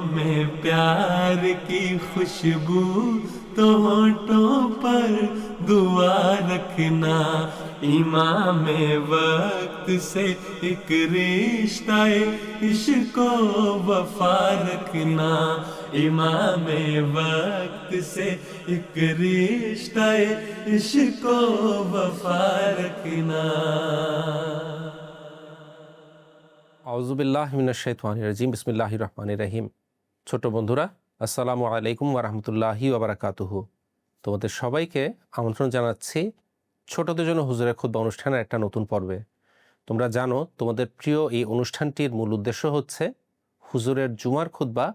में प्यार की खुशबू तो होठों पर दुआ रखना, इमाम वक्त से एक रिश्ता इश्क वफा रखना, इमाम वक्त से एक रिश्ता इश्क वफा रखना। আউযুবিল্লাহি মিনাশ শাইতানির রাজিম, বিসমিল্লাহির রহমানির রহিম। ছোট বন্ধুরা, আসসালামু আলাইকুম ওয়া রাহমাতুল্লাহি ওয়া বারাকাতুহু। তোমাদের সবাইকে আমন্ত্রণ জানাচ্ছি ছোটদের জন্য হুজুরের খুতবা অনুষ্ঠানের একটা নতুন পর্বে। তোমরা জানো তোমাদের প্রিয় এই অনুষ্ঠানটির মূল উদ্দেশ্য হচ্ছে হুজুরের জুমার খুতবা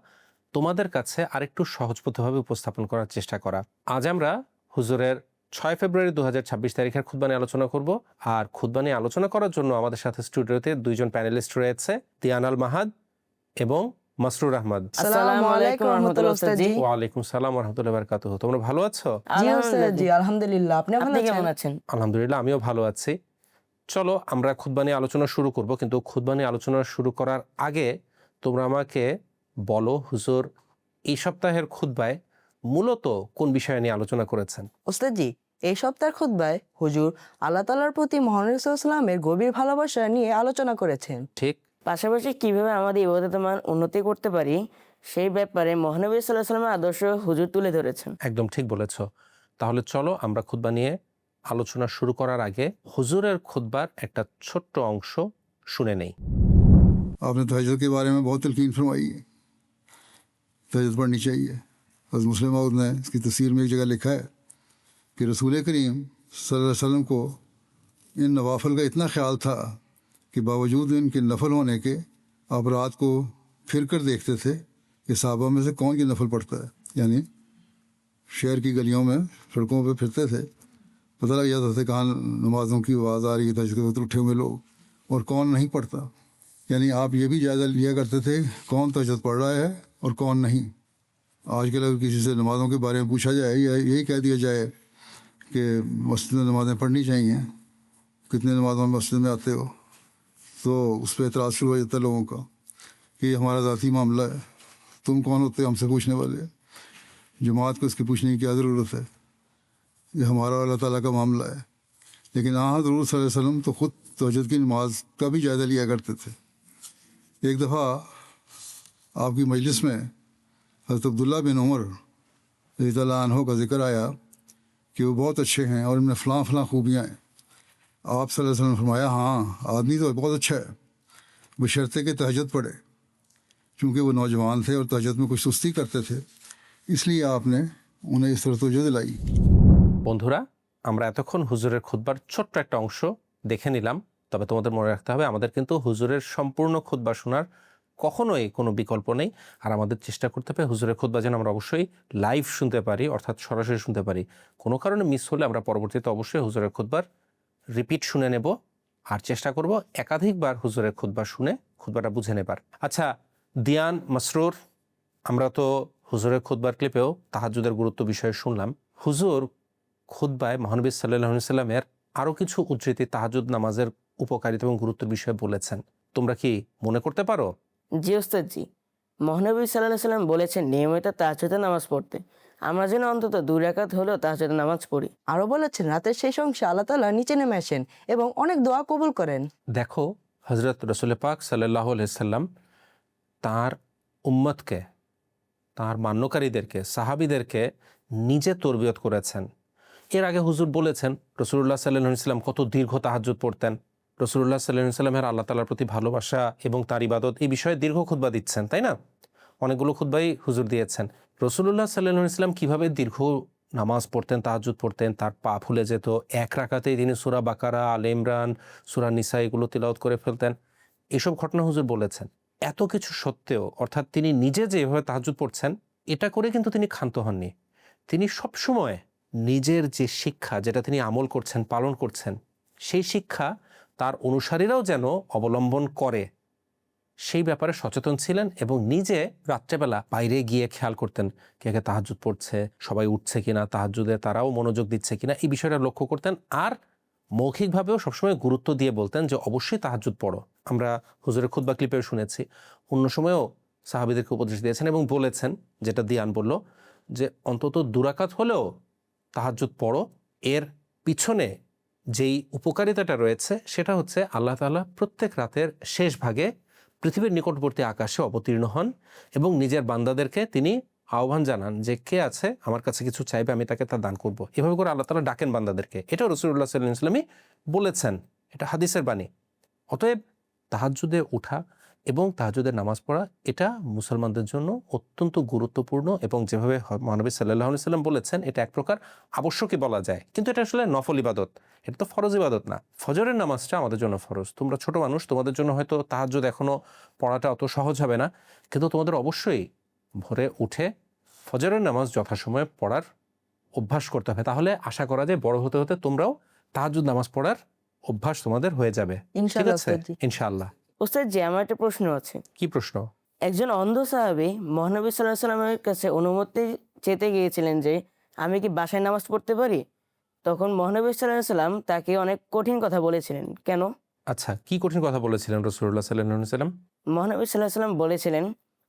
তোমাদের কাছে আরেকটু সহজবোধ্যভাবে উপস্থাপন করার চেষ্টা করা। আজ আমরা হুজুরের 6 ফেব্রুয়ারি 2026 তারিখের খুতবা নিয়ে আলোচনা করব। আর খুতবা নিয়ে আলোচনা করার জন্য আমাদের সাথে স্টুডিওতে দুইজন প্যানেলিস্ট রয়েছে, দিয়ান আল মাহাদ এবং মাসরুর আহমদ। আসসালামু আলাইকুম রাহমাতুল্লাহ উস্তাদজি। ওয়া আলাইকুম সালাম ওয়া রাহমাতুল্লাহি ওয়া বারাকাতুহু। তোমরা ভালো আছো? জি উস্তাদজি, আলহামদুলিল্লাহ। আপনি কেমন আছেন? আলহামদুলিল্লাহ, আমিও ভালো আছি। চলো আমরা খুতবা নিয়ে আলোচনা শুরু করব, কিন্তু খুতবা নিয়ে আলোচনা শুরু করার আগে তোমরা আমাকে বলো হুজুর এই সপ্তাহের খুতবায় মূলত কোন বিষয় নিয়ে আলোচনা করেছেন? উস্তাদজি, এই সপ্তাহের খুতবায় হুজুর আল্লাহ তাআলার প্রতি মহান রাসূল সাল্লাল্লাহু আলাইহি ওয়াসাল্লামের গভীর ভালোবাসা নিয়ে আলোচনা করেছেন। ঠিক। পাশাপাশি কিভাবে আমাদের ইবাদতের মান উন্নতি করতে পারি সেই ব্যাপারে মহানবী সাল্লাল্লাহু আলাইহি ওয়াসাল্লামের আদর্শ হুজুর তুলে ধরেছেন। একদম ঠিক বলেছ। তাহলে চলো আমরা খুতবা নিয়ে আলোচনা শুরু করার আগে হুজুরের খুতবার একটা ছোট্ট অংশ শুনে নেই। आपने तहज्जुद के बारे में बहुत तलकीन फरमाई है, तहज्जुद पढ़नी चाहिए। हज़रत मुस्लिम मौद ने इसकी तफसीर में एक जगह लिखा है कि रसूल करीम सल्लल्लाहु अलैहि वसल्लम को इन नवाफिल का इतना ख्याल था कि बावजूद इनके नफल होने के आप रात को फिर कर देखते थे कि सहाबा में से कौन की नफल पढ़ता है। यानी शहर की गलियों में सड़कों पर फिरते थे, पता लग जाता था कहाँ नमाज़ों की आवाज़ आ रही है, तहज्जुद के वक्त उठे हुए लोग, और कौन नहीं पढ़ता। यानी आप ये भी जायज़ा लिया करते थे कौन तहज्जुद पढ़ रहा है और कौन नहीं। आजकल अगर किसी से नमाज़ों के बारे में पूछा जाए या यही कह दिया जाए कि मस्जिद में नमाज़ें पढ़नी चाहिए, कितने नमाज़ों में मस्जिद में आते हो, तो उस पर एतराज़ शुरू हो जाता है लोगों का कि ये हमारा ज़ाती मामला है, तुम कौन होते हो हमसे पूछने वाले। जमात को इसके पूछने की क्या ज़रूरत है, ये हमारा अल्लाह ताला का मामला है। लेकिन हाँ, हज़रत सल्लल्लाहु अलैहि वसल्लम तो ख़ुद तहज्जुद की नमाज का भी जायज़ा लिया करते थे। एक दफ़ा आपकी मजलिस में हज़रत अब्दुल्ला बिन उमर रज़ियल्लाहु अन्हु का जिक्र आया कि वो बहुत अच्छे हैं और इनमें फ़लाँ फ़लाँ खूबियाँ हैं। आप सल्लल्लाहु अलैहि वसल्लम ने फरमाया, हाँ आदमी तो बहुत अच्छा है, बशर्ते कि तहज्जुद पढ़े। चूँकि वो नौजवान थे और तहज्जुद में कुछ सुस्ती करते थे, इसलिए आपने उन्हें इस तरह तवज्जो दिलाई। বন্ধুরা, আমরা এতক্ষণ হুজুরের খুতবার ছোট্ট একটা অংশ দেখে নিলাম। তবে তোমাদের মনে রাখতে হবে আমাদের কিন্তু হুজুরের সম্পূর্ণ খুতবা শোনার কখনোই কোনো বিকল্প নেই। আর আমাদের চেষ্টা করতে হবে হুজুরের খুতবা যেন আমরা অবশ্যই লাইভ শুনতে পারি, অর্থাৎ সরাসরি শুনতে পারি। কোনো কারণে মিস হলে আমরা পরবর্তীতে অবশ্যই হুজুরের খুতবার রিপিট শুনে নেব আর চেষ্টা করব একাধিকবার হুজুরের খুতবা শুনে খুতবাটা বুঝে নেবার। আচ্ছা দিয়ান, মাসরুর, আমরা তো হুজুরের খুতবার ক্লিপেও তাহাজ্জুদের গুরুত্ব বিষয়ে শুনলাম। হুজুর খুতবায় মহানবী সাল্লাল্লাহু আলাইহি ওয়াসাল্লামের আরও কিছু উদ্ধৃতি তাহাজ্জুদ নামাজের উপকারিতা এবং গুরুত্বের বিষয়ে বলেছেন। তোমরা কি মনে করতে পারো? জি উস্তাদজি, মহানবী সাল্লাল্লাহু আলাইহি ওয়াসাল্লাম বলেছেন নিয়মিত তাহাজ্জুদের নামাজ পড়তে। আমরা যেন অন্তত 2 রাকাত হলেও তাহাজ্জুদের নামাজ পড়ি। আরো বলেছেন রাতের শেষ অংশে আল্লাহ তাআলা নিচে নেমে আসেন এবং অনেক দোয়া কবুল করেন। দেখো হযরত রাসূল পাক সাল্লাল্লাহু আলাইহি সাল্লাম তার উম্মতকে, তার মান্যকারীদেরকে, সাহাবীদেরকে নিজে তরবিয়ত করেছেন। এর আগে হুজুর বলেছেন রাসূলুল্লাহ সাল্লাল্লাহু আলাইহি সাল্লাম কত দীর্ঘ তাহাজ্জুদ পড়তেন। রাসূলুল্লাহ সাল্লাল্লাহু আলাইহি সাল্লামের আল্লাহ তাআলার প্রতি ভালোবাসা এবং তার ইবাদত এই বিষয়ে দীর্ঘ খুতবা দিচ্ছেন, তাই না? অনেকগুলো খুতবাই হুজুর দিয়েছেন। রাসূলুল্লাহ সাল্লাল্লাহু আলাইহি সাল্লাম কীভাবে দীর্ঘ নামাজ পড়তেন, তাহাজ্জুদ পড়তেন, তার পা ফুলে যেত, এক রাকাতেই তিনি সূরা বাকারা, আলে ইমরান, সূরা নিসা এগুলো তিলাওয়াত করে ফেলতেন। এসব ঘটনা হুজুর বলেছেন। এত কিছু সত্ত্বেও, অর্থাৎ তিনি নিজে যে এভাবে তাহাজ্জুদ পড়ছেন, এটা করে কিন্তু তিনি ক্ষান্ত হননি। তিনি সবসময় নিজের যে শিক্ষা, যেটা তিনি আমল করছেন, পালন করছেন, সেই শিক্ষা তার অনুসারীরাও যেন অবলম্বন করে সেই ব্যাপারে সচেতন ছিলেন এবং নিজে রাত্রেবেলা বাইরে গিয়ে খেয়াল করতেন কে কে তাহাজ্জুদ পড়ছে, সবাই উঠছে কিনা, তাহাজ্জুদে তারাও মনোযোগ দিচ্ছে কিনা, এই বিষয়টা লক্ষ্য করতেন। আর মৌখিকভাবেও সবসময় গুরুত্ব দিয়ে বলতেন যে অবশ্যই তাহাজ্জুদ পড়ো। আমরা হুজুরের খুতবা ক্লিপেও শুনেছি, অন্য সময়েও সাহাবীদেরকে উপদেশ দিয়েছেন এবং বলেছেন, যেটা দিয়ান বলল, যে অন্তত 2 রাকাত হলেও তাহাজ্জুদ পড়ো। এর পিছনে যেই উপকারিতাটা রয়েছে সেটা হচ্ছে আল্লাহ তাআলা প্রত্যেক রাতের শেষ ভাগে পৃথিবীর নিকটবর্তী আকাশে অবতীর্ণ হন এবং নিজের বান্দাদেরকে তিনি আহ্বান জানান যে কে আছে আমার কাছে কিছু চাইবে, আমি তাকে তা দান করব। এভাবে করে আল্লাহ তাআলা ডাকেন বান্দাদেরকে। এটা রাসূলুল্লাহ সাল্লাল্লাহু আলাইহি ওয়াসাল্লাম বলেছেন, এটা হাদিসের বাণী। অতএব তাহাজ্জুদে ওঠা এবং তাহাজ্জুদের নামাজ পড়া এটা মুসলমানদের জন্য অত্যন্ত গুরুত্বপূর্ণ, এবং যেভাবে মহানবী সাল্লাল্লাহু আলাইহি ওয়াসাল্লাম বলেছেন এটা এক প্রকার আবশ্যকই বলা যায়। কিন্তু এটা আসলে নফল ইবাদত, এটা তো ফরজ ইবাদত না। ফজরের নামাজটা আমাদের জন্য ফরজ। তোমরা ছোট মানুষ, তোমাদের জন্য হয়তো তাহাজ্জুদ এখনো পড়াটা অত সহজ হবে না, কিন্তু তোমাদের অবশ্যই ভোরে উঠে ফজরের নামাজ যথাসময়ে পড়ার অভ্যাস করতে হবে। তাহলে আশা করা যায় বড় হতে হতে তোমরাও তাহাজ্জুদ নামাজ পড়ার অভ্যাস তোমাদের হয়ে যাবে। ঠিক ইনশাআল্লাহ আছে? উস্তাদজি। ইনশাআল্লাহ। ওস্তাদ জি, আমার একটা প্রশ্ন আছে। কি প্রশ্ন? একজন অন্ধ সাহাবী মহানবী সাল্লাল্লাহু আলাইহি সাল্লামের কাছে অনুমতি চেতে গিয়েছিলেন যে আমি কি বাসায় নামাজ পড়তে পারি? তখন মহানবী সাল্লাল্লাহু আলাইহি সাল্লাম তাকে অনেক কঠিন কথা বলেছিলেন। কেন? আচ্ছা, কি কঠিন কথা বলেছিলেন রাসূলুল্লাহ সাল্লাল্লাহু আলাইহি ওয়াসাল্লাম? মহানবী সাল্লাল্লাহু আলাইহি সাল্লাম বলেছিলেন,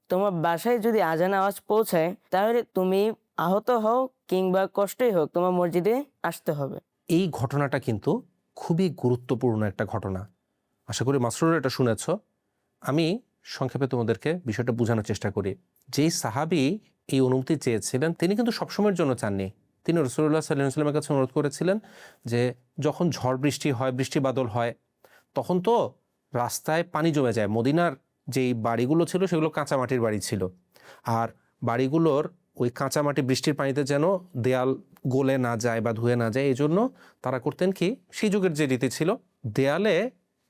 তোমার বাসায় যদি আজান আওয়াজ পৌঁছায় তাহলে তুমি আহত হও কিংবা কষ্টই হোক তোমার মসজিদে আসতে হবে। এই ঘটনাটা কিন্তু খুবই গুরুত্বপূর্ণ একটা ঘটনা। আশা করি মাসরুর এটা শুনেছ। আমি সংক্ষেপে তোমাদেরকে বিষয়টা বোঝানোর চেষ্টা করি। যেই সাহাবী এই অনুমতি চেয়েছিলেন তিনি কিন্তু সবসময়ের জন্য চাননি। তিনি রাসূলুল্লাহ সাল্লাল্লাহু আলাইহি ওয়াসাল্লামের কাছে অনুরোধ করেছিলেন যে যখন ঝড় বৃষ্টি হয়, বৃষ্টি বাদল হয়, তখন তো রাস্তায় পানি জমে যায়। মদিনার যেই বাড়িগুলো ছিল সেগুলো কাঁচা মাটির বাড়ি ছিল, আর বাড়িগুলোর ওই কাঁচা মাটি বৃষ্টির পানিতে যেন দেয়াল গলে না যায় বা ধুয়ে না যায়, এই জন্য তারা করতেন কি, সেই যুগের যে রীতি ছিল, দেয়ালে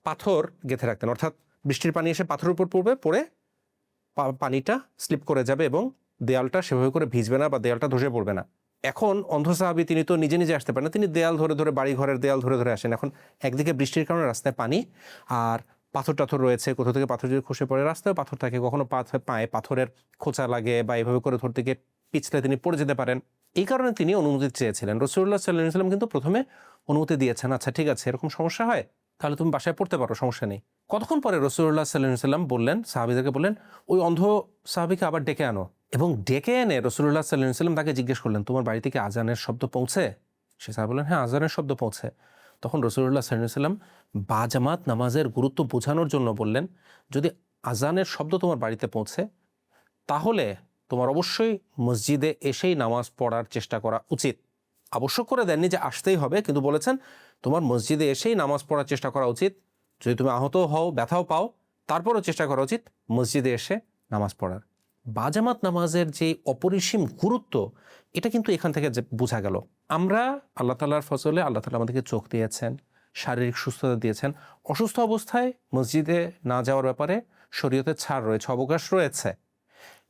পাথর গেঁথে রাখতেন। অর্থাৎ বৃষ্টির পানি এসে পাথরের উপর পড়বে, পড়ে পানিটা স্লিপ করে যাবে এবং দেয়ালটা সেভাবে করে ভিজবে না বা দেয়ালটা ধসে পড়বে না। এখন অন্ধ সাহাবী তিনি তো নিজে নিজে আসতে পারেন না, তিনি দেয়াল ধরে ধরে, বাড়ি ঘরের দেয়াল ধরে ধরে আসেন। এখন একদিকে বৃষ্টির কারণে রাস্তায় পানি, আর পাথর টাথর রয়েছে, কোথাও থেকে পাথর যদি খসে পড়ে, রাস্তায় পাথর থাকে, কখনো পায়ে পাথরের খোঁচা লাগে বা এইভাবে করে ধরতে গিয়ে পিছলে তিনি পড়ে যেতে পারেন। এই কারণে তিনি অনুমতি চেয়েছিলেন। রাসূলুল্লাহ সাল্লাল্লাহু আলাইহি ওয়াসাল্লাম কিন্তু প্রথমে অনুমতি দিয়েছেন, আচ্ছা ঠিক আছে, এরকম সমস্যা হয় তাহলে তুমি বাসায় পড়তে পারো, সমস্যা নেই। কতক্ষণ পরে রাসূলুল্লাহ সাল্লাল্লাহু আলাইহি ওয়াসাল্লাম বললেন, সাহাবীদেরকে বললেন, ওই অন্ধ সাহাবীকে আবার ডেকে আনো। এবং ডেকে এনে রাসূলুল্লাহ সাল্লাল্লাহু আলাইহি ওয়াসাল্লাম তাকে জিজ্ঞেস করলেন, তোমার বাড়িতে কি আজানের শব্দ পৌঁছে? সে সাহাবী বললেন, হ্যাঁ, আজানের শব্দ পৌঁছে। তখন রাসূলুল্লাহ সাল্লাল্লাহু আলাইহি ওয়াসাল্লাম বাজামাত নামাজের গুরুত্ব বোঝানোর জন্য বললেন, যদি আজানের শব্দ তোমার বাড়িতে পৌঁছে তাহলে তোমার অবশ্যই মসজিদে এসেই নামাজ পড়ার চেষ্টা করা উচিত। আবশ্যক করে দেননি যে আসতেই হবে, কিন্তু বলেছেন তোমার মসজিদে এসেই নামাজ পড়ার চেষ্টা করা উচিত। যদি তুমি আহত হও, ব্যথাও পাও, তারপরও চেষ্টা করা উচিত মসজিদে এসে নামাজ পড়ার। বাজামাত নামাজের যে অপরিসীম গুরুত্ব, এটা কিন্তু এখান থেকে বোঝা গেল। আমরা আল্লাহ তাআলার ফজলে আল্লাহ তাআলা আমাদেরকে চোখ দিয়েছেন, শারীরিক সুস্থতা দিয়েছেন। অসুস্থ অবস্থায় মসজিদে না যাওয়ার ব্যাপারে শরীয়তে ছাড় রয়েছে, অবকাশ রয়েছে।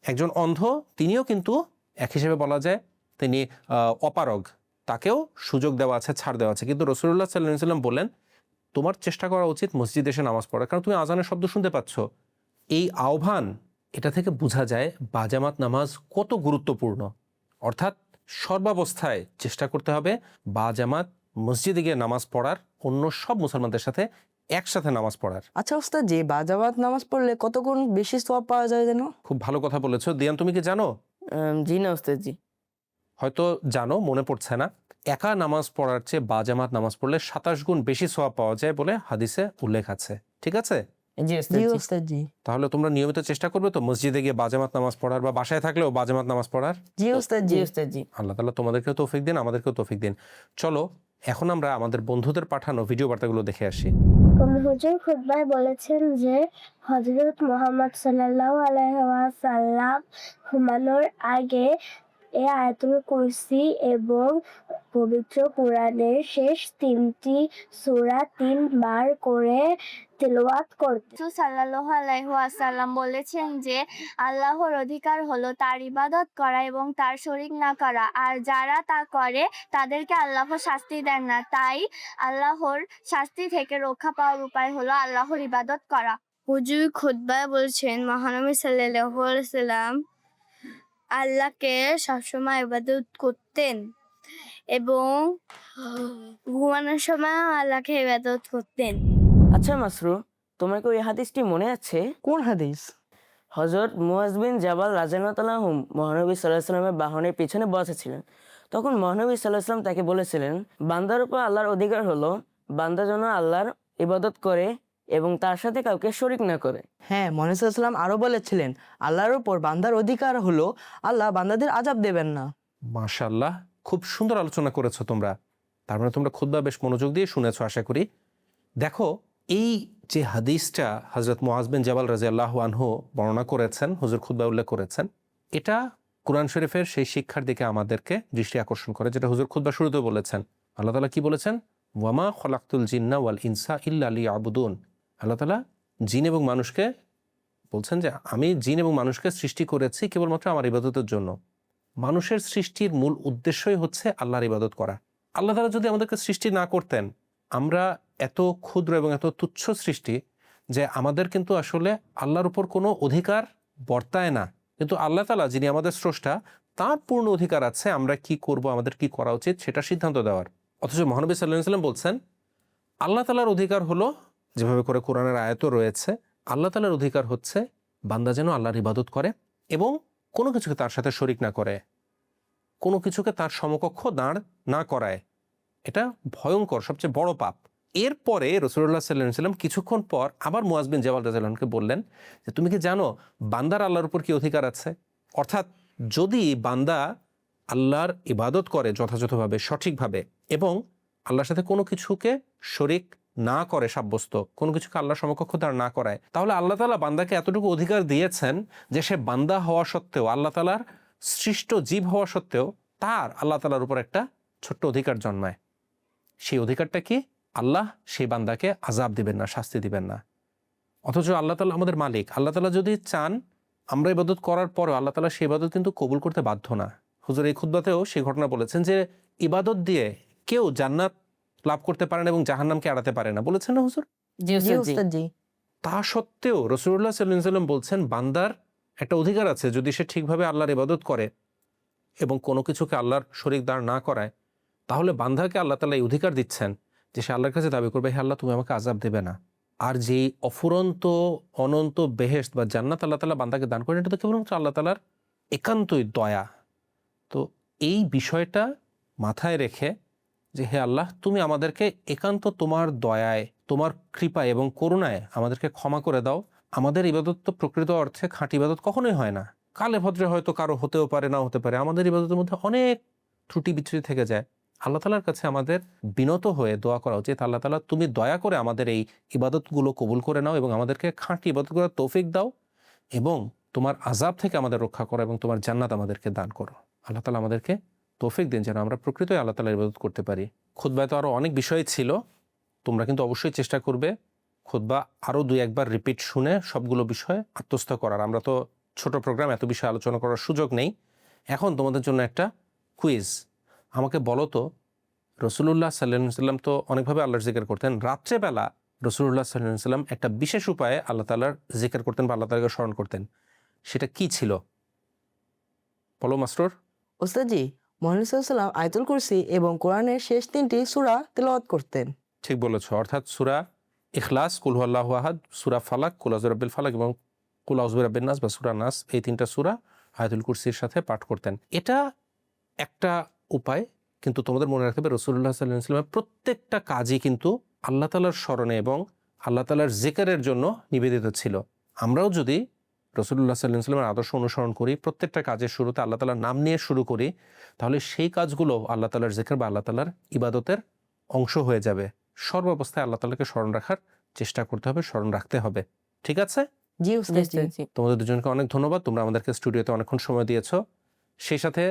একজন অন্ধ তিনিও কিন্তু এক হিসেবে বলা যায় তিনি অপারগ, তাকেও সুযোগ দেওয়া আছে, ছাড় দেওয়া আছে। কিন্তু রাসূলুল্লাহ সাল্লাল্লাহু আলাইহি ওয়াসাল্লাম বললেন, তোমার চেষ্টা করা উচিত মসজিদে এসে নামাজ পড়ার, কারণ তুমি আজানের শব্দ শুনতে পাচ্ছ। এই আহ্বান, এটা থেকে বোঝা যায় বাজামাত নামাজ কত গুরুত্বপূর্ণ। অর্থাৎ সর্বাবস্থায় চেষ্টা করতে হবে বাজামাত মসজিদে গিয়ে নামাজ পড়ার, অন্য সব মুসলমানদের সাথে একসাথে নামাজ পড়ার। আচ্ছা ওস্তাদ জি, বাজামাত নামাজ পড়লে কত গুণ বেশি সওয়াব পাওয়া যায় যেন? খুব ভালো কথা বলেছো দিয়ান, তুমি কি জানো? জি না ওস্তাদ জি। হয়তো জানো, মনে পড়ছে না। একা নামাজ পড়ার চেয়ে বাজামাত নামাজ পড়লে 27 গুণ বেশি সওয়াব পাওয়া যায় বলে হাদিসে উল্লেখ আছে। ঠিক আছে? জি ওস্তাদ জি জি। ওস্তাদ জি। তাহলে তোমরা নিয়মিত চেষ্টা করবে তো মসজিদে গিয়ে বাজামাত নামাজ পড়ার, বা বাসায় থাকলেও বাজামাত নামাজ পড়ার। জি ওস্তাদ জি জি। ওস্তাদ জি। আল্লাহ তাআলা তোমাদেরকেও তৌফিক দিন, আমাদেরকেও তৌফিক দিন। চলো এখন আমরা আমাদের বন্ধুদের পাঠানো ভিডিও বার্তাগুলো দেখে আসি। হুজুর খুতবায় বলেছেন যে হযরত মুহাম্মদ সাল্লাল্লাহু আলাইহি ওয়াসাল্লাম ঘুমানোর আগে এ আয়াতুল কুরসি এবং পবিত্র কোরআনের শেষ 3টি সূরা 3 বার করে তেলাওয়াত করতেন। রাসূল সাল্লাল্লাহু আলাইহি ওয়াসাল্লাম বলেছেন যে আল্লাহর অধিকার হলো তার ইবাদত করা এবং তার শরীক না করা, আর যারা তা করে তাদেরকে আল্লাহ শাস্তি দেন না। তাই আল্লাহর শাস্তি থেকে রক্ষা পাওয়ার উপায় হলো আল্লাহর ইবাদত করা। হুজুর খুতবায় বলছেন মহানবী সাল্লাল্লাহু আলাইহি ওয়াসাল্লাম আল্লাহকে সবসময় ইবাদত করতেন এবং ঘুমানোর সময় আল্লাহকে ইবাদত করতেন। আচ্ছা মাসরুর, তোমার কি ওই হাদিসটি মনে আছে? কোন হাদিস? হযরত মুআজ বিন জাবাল রাদিয়াল্লাহু তাআলা মহানবী সাল্লাল্লাহু আলাইহি ওয়াসাল্লামের বাহনের পিছনে বসেছিলেন। তখন মহানবী সাল্লাল্লাহু আলাইহি ওয়াসাল্লাম তাকে বলেছিলেন, বান্দার উপর আল্লাহর অধিকার হলো বান্দা যেন আল্লাহর ইবাদত করে এবং তার সাথে কাউকে শরীক না করে। হ্যাঁ, মহানবী সাল্লাল্লাহু আলাইহি ওয়াসাল্লাম আরো বলেছিলেন, আল্লাহর উপর বান্দার অধিকার হলো আল্লাহ বান্দাদের আযাব দেবেন না। মাশাআল্লাহ, খুব সুন্দর আলোচনা করেছো তোমরা। তার মানে তোমরা খুতবা বেশ মনোযোগ দিয়ে শুনেছো আশা করি। দেখো, এই যে হাদিসটা হযরত মুআজ বিন জাবাল রাদিয়াল্লাহু আনহু বর্ণনা করেছেন, হুজুর খুতবা উল্লেখ করেছেন, এটা কোরআন শরীফের সেই শিক্ষার দিকে আমাদেরকে দৃষ্টি আকর্ষণ করে, যেটা হুজুর খুতবা শুরুতে বলেছেন। আল্লাহ তাআলা কি বলেছেন? ওয়ামা খলাকতুল জিন্না ওয়াল ইনসা ইল্লা লিয়াবুদুন। আল্লাহ তাআলা জিন এবং মানুষকে বলছেন যে আমি জিন এবং মানুষকে সৃষ্টি করেছি কেবলমাত্র আমার ইবাদতের জন্য। মানুষের সৃষ্টির মূল উদ্দেশ্যই হচ্ছে আল্লাহর ইবাদত করা। আল্লাহ তাআলা যদি আমাদেরকে সৃষ্টি না করতেন, আমরা এত ক্ষুদ্র এবং এত তুচ্ছ সৃষ্টি যে আমাদের কিন্তু আসলে আল্লাহর উপর কোনো অধিকার বর্তায় না। কিন্তু আল্লাহ তাআলা যিনি আমাদের স্রষ্টা, তার পূর্ণ অধিকার আছে আমরা কি করব, আমাদের কি করা উচিত সেটা সিদ্ধান্ত দেওয়ার। অথচ মহানবী সাল্লাল্লাহু আলাইহি ওয়াসাল্লাম বলছেন, আল্লাহ তাআলার অধিকার হলো, যেভাবে করে কোরআনের আয়াতও রয়েছে, আল্লাহ তাআলার অধিকার হচ্ছে বান্দা যেন আল্লাহর ইবাদত করে এবং কোনো কিছুকে তার সাথে শরিক না করে, কোনো কিছুকে তার সমকক্ষ দাঁড় না করায়। এটা ভয়ঙ্কর, সবচেয়ে বড় পাপ। এরপরে রাসূলুল্লাহ সাল্লাল্লাহু আলাইহি ওয়াসাল্লাম কিছুক্ষণ পর আবার মুআজ বিন জাবাল রাদিয়াল্লাহু আনহুকে বললেন যে তুমি কি জানো বান্দার আল্লাহর উপর কি অধিকার আছে? অর্থাৎ যদি বান্দা আল্লাহর ইবাদত করে যথাযথভাবে, সঠিকভাবে এবং আল্লাহর সাথে কোনো কিছুকে শরিক না করে সাব্যস্ত, কোনো কিছুকে আল্লাহর সমকক্ষ দাঁড় না করায়, তাহলে আল্লাহ তাআলা বান্দাকে এতটুকু অধিকার দিয়েছেন যে সে বান্দা হওয়া সত্ত্বেও, আল্লাহ তাআলার সৃষ্ট জীব হওয়া সত্ত্বেও তার আল্লাহ তাআলার উপর একটা ছোট্ট অধিকার জন্মায়। সেই অধিকারটা কি? আল্লাহ সেই বান্দাকে আযাব দিবেন না, শাস্তি দিবেন না। অথচ আল্লাহ তাআলা আমাদের মালিক। আল্লাহ তাআলা যদি চান আমরা ইবাদত করার পরও আল্লাহ তাআলা সেই ইবাদত কিন্তু কবুল করতে বাধ্য না। হুজুর এই খুতবাতেও সেই ঘটনা বলেছেন যে ইবাদত দিয়ে কেউ জান্নাত লাভ করতে পারে না এবং জাহান্নামকে এড়াতে পারে না, বলেছেন না হুজুর? জি জি উস্তাদ, জি। উস্তাদ জি। তা সত্ত্বেও রাসূলুল্লাহ সাল্লাল্লাহু আলাইহি ওয়াসাল্লাম বলছেন বান্দার একটা অধিকার আছে, যদি সে ঠিকভাবে আল্লাহর ইবাদত করে এবং কোনো কিছুকে আল্লাহর শরীক দাঁড় না করায়, তাহলে বান্দাকে আল্লাহ তাআলা এই অধিকার দিচ্ছেন যে সে আল্লাহর কাছে দাবি করবে, হে আল্লাহ তুমি আমাকে আযাব দেবে না। আর যেই অফুরন্ত অনন্ত বেহেশত বা জান্নাত আল্লাহ তাআলা বান্দাকে দান করেন, এটা তো কেবলমাত্র আল্লাহ তাআলার একান্তই দয়া। তো এই বিষয়টা মাথায় রেখে যে হে আল্লাহ তুমি আমাদেরকে একান্ত তোমার দয়ায়, তোমার কৃপায় এবং করুণায় আমাদেরকে ক্ষমা করে দাও। আমাদের ইবাদত তো প্রকৃত অর্থে খাঁটি ইবাদত কখনোই হয় না। কালে ভদ্রে হয়তো কারো হতেও পারে, না হতে পারে। আমাদের ইবাদতের মধ্যে অনেক ত্রুটি বিচ্যুতি থেকে যায়। আল্লাহ তাআলার কাছে আমাদের বিনত হয়ে দোয়া করা উচিত, আল্লাহ তাআলা তুমি দয়া করে আমাদের এই ইবাদতগুলো কবুল করে নাও এবং আমাদেরকে খাঁটি ইবাদত করার তৌফিক দাও এবং তোমার আযাব থেকে আমাদের রক্ষা করো এবং তোমার জান্নাত আমাদেরকে দান করো। আল্লাহ তাআলা আমাদেরকে তৌফিক দিন যেন আমরা প্রকৃতই আল্লাহ তাআলার ইবাদত করতে পারি। খুতবায় তো আরও অনেক বিষয় ছিল, তোমরা কিন্তু অবশ্যই চেষ্টা করবে খুতবা আরও 2-1 বার রিপিট শুনে সবগুলো বিষয় আত্মস্থ করার। আমরা তো ছোট প্রোগ্রাম, এত বিষয় আলোচনা করার সুযোগ নেই। এখন তোমাদের জন্য একটা কুইজ। আমাকে বলো তো, রাসূলুল্লাহ সাল্লাল্লাহু আলাইহি ওয়াসাল্লাম তো অনেকভাবে আল্লাহর জিকির করতেন। রাত্রেবেলা রাসূলুল্লাহ সাল্লাল্লাহু আলাইহি ওয়াসাল্লাম একটা বিশেষ উপায়ে আল্লাহ তাআলার জিকির করতেন বা আল্লাহ তাআলাকে স্মরণ করতেন, সেটা কি ছিল? বলো মাস্টার। উস্তাদ জি, মহানবী সাল্লাল্লাহু আলাইহি ওয়াসাল্লাম আয়াতুল কুরসি এবং কোরআনের শেষ 3টি সূরা তেলাওয়াত করতেন। ঠিক বলেছো, অর্থাৎ সূরা ইখলাস, কুল হুয়াল্লাহু আহাদ, সূরা ফালাক, কুল আউযু বিরাব্বিল ফালাক এবং কুল আউযু বিরাব্বিন নাস বা সূরা নাস, এই 3টা সূরা আয়াতুল কুরসির সাথে পাঠ করতেন। এটা একটা উপায়, কিন্তু তোমাদের মনে রাখতে হবে রাসূলুল্লাহ সাল্লাল্লাহু আলাইহি ওয়াসাল্লামের প্রত্যেকটা কাজই কিন্তু আল্লাহ তাআলার স্মরণে এবং আল্লাহ তাআলার জিকিরের জন্য নিবেদিত ছিল। আমরাও যদি রাসূলুল্লাহ সাল্লাল্লাহু আলাইহি ওয়াসাল্লামের আদর্শ অনুসরণ করি, প্রত্যেকটা কাজের শুরুতে আল্লাহ তাআলার নাম নিয়ে শুরু করি, তাহলে সেই কাজগুলো আল্লাহ তাআলার জিকির বা আল্লাহ তাআলার ইবাদতের অংশ হয়ে যাবে। সর্বাবস্থায় আল্লাহ তাআলাকে স্মরণ রাখার চেষ্টা করতে হবে, স্মরণ রাখতে হবে। ঠিক আছে? জি উস্তাদ জি। জি। তোমাদের দুজনকে অনেক ধন্যবাদ, তোমরা আমাদেরকে স্টুডিওতে অনেকক্ষণ সময় দিয়েছো। সেই সাথে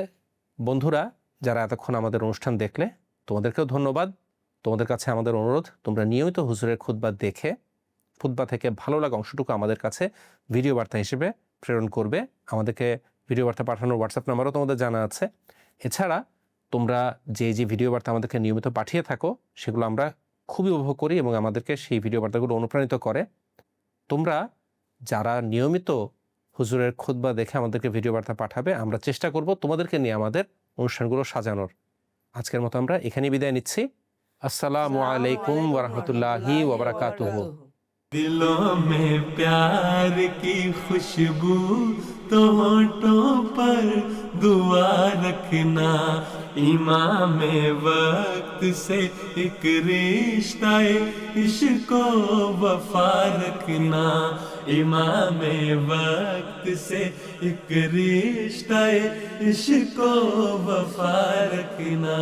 বন্ধুরা যারা এতক্ষণ আমাদের অনুষ্ঠান দেখলে, তোমাদেরকেও ধন্যবাদ। তোমাদের কাছে আমাদের অনুরোধ, তোমরা নিয়মিত হুজুরের খুতবা দেখে খুতবা থেকে ভালো লাগা অংশটুকু আমাদের কাছে ভিডিও বার্তা হিসেবে প্রেরণ করবে। আমাদেরকে ভিডিও বার্তা পাঠানোর হোয়াটসঅ্যাপ নাম্বারও তোমাদের জানা আছে। এছাড়া তোমরা যে যে ভিডিও বার্তা আমাদেরকে নিয়মিত পাঠিয়ে থাকো, সেগুলো আমরা খুবই উপভোগ করি এবং আমাদেরকে সেই ভিডিও বার্তাগুলো অনুপ্রাণিত করে। তোমরা যারা নিয়মিত হুজুরের খুতবা দেখে আমাদেরকে ভিডিও বার্তা পাঠাবে, আমরা চেষ্টা করব তোমাদেরকে নিয়ে আমাদের অনুষ্ঠানগুলো সাজানোর। আজকের মতো আমরা এখানেই বিদায় নিচ্ছি। আসসালামু আলাইকুম ওয়া রাহমাতুল্লাহি ওয়া বারাকাতুহু। दिलों में प्यार की खुशबू तो होठों पर दुआ रखना इमाम वक्त से एक रिश्ता इश्क वफा रखना इमाम वक्त से एक रिश्ता इश्क वफा रखना